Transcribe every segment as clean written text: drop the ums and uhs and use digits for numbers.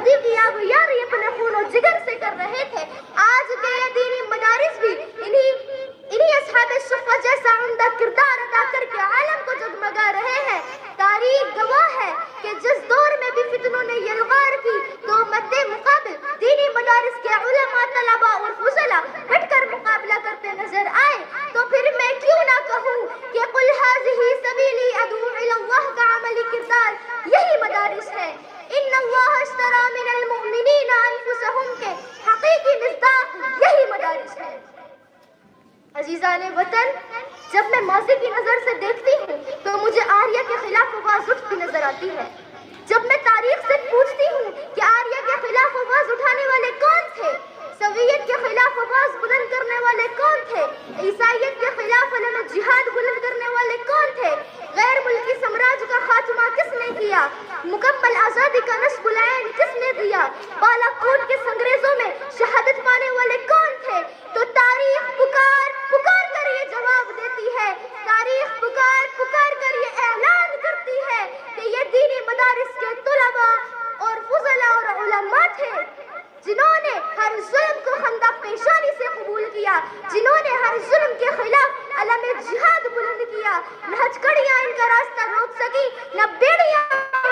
مہدی کی یاری اپنے خون و جگر سے کر رہے تھے. آج کے یہ دینی مدارس بھی انہی اصحاب صفہ جیسا عمدہ کردار ادا کر کے عالم کو جگمگا رہے ہیں. تاریخ گواہ ہے کہ جس دور میں بھی فتنوں نے یلغار کی تو مد مقابل دینی مدارس کے علماء، طلباء اور فضلاء ڈٹ کر مقابلہ کرتے نظر آئے. تو پھر میں کیوں نہ کہوں کہ قل ھذہ سبیلی ادعو الی اللہ کا عملی کردار یہی مدارس ہے. ان اللہ اشتری من المؤمنین انفسہم کے حقیقی مصداق یہی مدارس ہے. عزیزان وطن، جب میں ماضی کی نظر سے دیکھتی ہوں تو مجھے آریہ کے خلاف آواز اٹھتی نظر آتی ہے. جب میں تاریخ سے پوچھتی ہوں کہ آریہ کے خلاف آواز اٹھانے والے کون تھے، سویت کے خلاف آواز بلند کرنے والے کون تھے، عیسائیت کے خلاف علم جہاد بلند کرنے والے کون تھے، غیر ملکی سامراج کا خاتمہ کس نے کیا، مکمل آزادی کا نصب العین کس نے دیا، بالا کوٹ کے سنگریزوں میں شہادت پانے والے کون تھے، تو تاریخ پکار پکار کر یہ جواب دیتی ہے. تاریخ پکار پکار کر یہ اعلان کرتی ہے کہ یہ دینی مدارس کے طلباء اور فضلاء اور علماء تھے جنہوں نے ہر ظلم کو خندق پیشانی سے قبول کیا، جنہوں نے ہر ظلم کے خلاف علم جہاد بلند کیا. نہ ہتھکڑیاں ان کا راستہ روک سکی، نہ بیڑیاں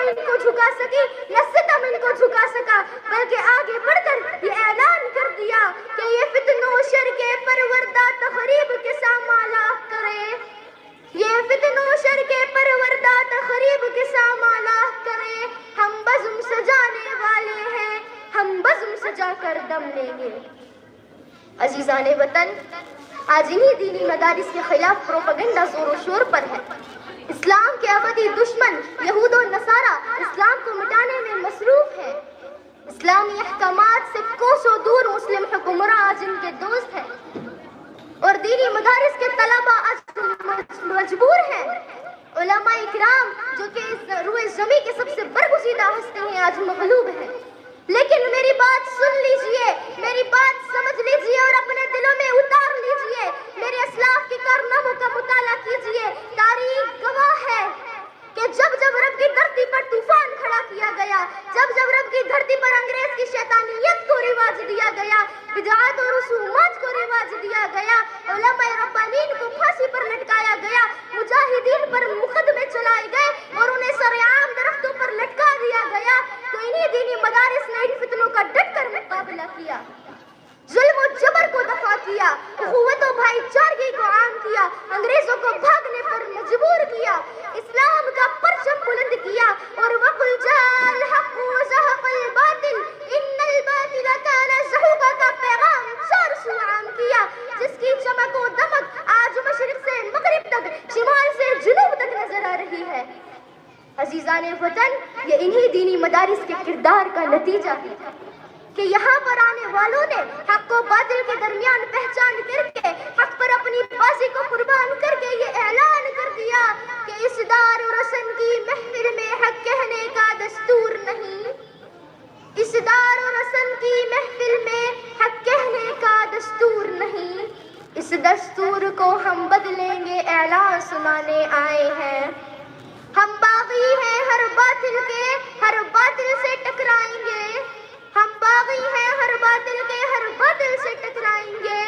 ان کو جھکا سکی، نہ ستم ان کو جھکا سکا، بلکہ آگے بڑھ کر یہ اعلان کر دیا کہ یہ فتنوں شر کے پروردہ تخریب کے ساماں کرے، یہ فتنوں شر کے پروردہ تخریب کے ساماں کرے. ہم بزم سجانے والے ہیں، ہم بزم سجا کر دم لیں گے. عزیزان وطن، آج انہی دینی مدارس کے خلاف پروپیگنڈا زور و شور پر ہے. اسلام کے ابدی دشمن یہود و نصارہ اسلام کو مٹانے میں مصروف ہے. اسلامی احکامات سے کوسوں دور مسلم حکمراں آج ان کے دوست ہیں اور دینی مدارس کے طلباء آج مجبور ہیں. علماء اکرام جو کہ اس روئے زمین کے سب سے برگزیدہ ہستی ہیں آج مغلوب ہیں. لیکن میری بات سن لیجئے، میری بات سمجھ لیجئے اور اپنے دلوں میں اتار لیجئے. میرے اسلاف کے کارناموں کا مطالعہ کیجئے. تاریخ گواہ ہے کہ جب رب کی دھرتی پر طوفان کھڑا کیا گیا، جب رب کی دھرتی پر انگریز کی شیطانیت کو رواج دیا گیا، بدعات اور رسومات کو رواج دیا گیا، علماء ربانین کو پھانسی پر لٹکایا گیا، مجاہدین پر مقدمے چلائے گئے اور انہیں سرعام درختوں پر لٹکا دیا گیا، تو انہی دینی مدارس نے ان فتنوں کا ڈٹ کر مقابلہ کیا، ظلم و جبر کو دفع کیا، اخوت و بھائی چارگی کو عام کیا، انگریزوں کو بھاگنے پر مجبور کیا، اسلام کا پرچم بلند کیا اور وَقُلْ جَاءَ الْحَقُّ وَزَهَقَ الْبَاطِلُ إِنَّ الْبَاطِلَ كَانَ زَهُوقًا کا پیغام 400 عام کیا، جس کی چمک و دمک آج مشرق سے مغرب تک، شمال سے جنوب تک نظر آ رہی ہے. عزیزان وطن، یہ انہی دینی مدارس کے کردار کا نتیجہ ہے کہ یہاں پر آنے والوں نے حق و باطل کے درمیان پہچان کر کے حق پر اپنی بازی کو قربان کر کے یہ اعلان کر دیا کہ اس دار و رسن کی محفل میں حق کہنے کا دستور نہیں، اس دار و رسن کی محفل میں حق کہنے کا دستور نہیں، اس دستور کو ہم بدلیں گے اعلان سنانے آئے ہیں. ہم باغی ہیں ہر باطل کے، ہر باطل سے ٹکرائیں گے، ہم باغی ہیں ہر باطل کے، ہر باطل سے ٹکرائیں گے،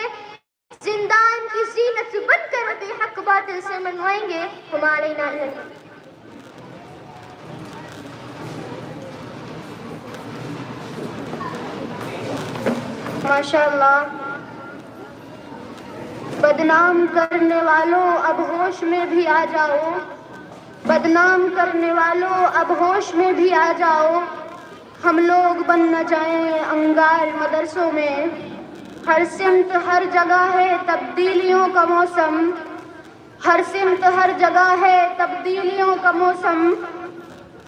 زندان کی زینت بن کر بے حق باطل سے منوائیں گے. ہمارے نعرے ماشاءاللہ. بدنام کرنے والوں اب ہوش میں بھی آ جاؤ، بدنام کرنے والوں اب ہوش میں بھی آ جاؤ. ہم لوگ بن نہ جائیں انگار مدرسوں میں، ہر سمت ہر جگہ ہے تبدیلیوں کا موسم، ہر سمت ہر جگہ ہے تبدیلیوں کا موسم.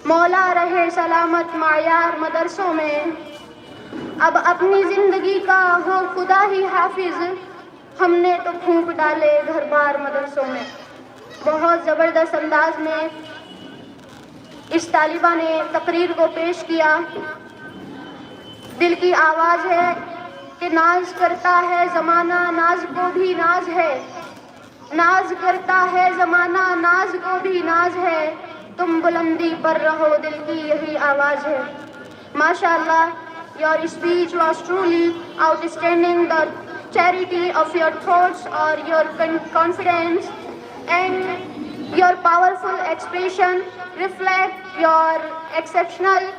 مولا رہے سلامت معیار مدرسوں میں، اب اپنی زندگی کا ہو خدا ہی حافظ، ہم نے تو پھونک ڈالے گھر بار مدرسوں میں. بہت زبردست انداز میں اس طالبہ نے تقریر کو پیش کیا. دل کی آواز ہے کہ ناز کرتا ہے زمانہ ناز کو بھی ناز ہے، ناز کرتا ہے زمانہ ناز کو بھی ناز ہے، تم بلندی پر رہو دل کی یہی آواز ہے. MashaAllah, your speech was truly outstanding. The charity of your thoughts or your confidence and your powerful expression reflect your exceptional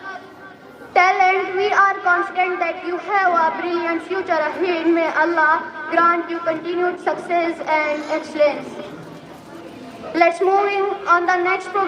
talent. We are confident that you have a brilliant future ahead. May Allah grant you continued success and excellence. Let's move in on the next program.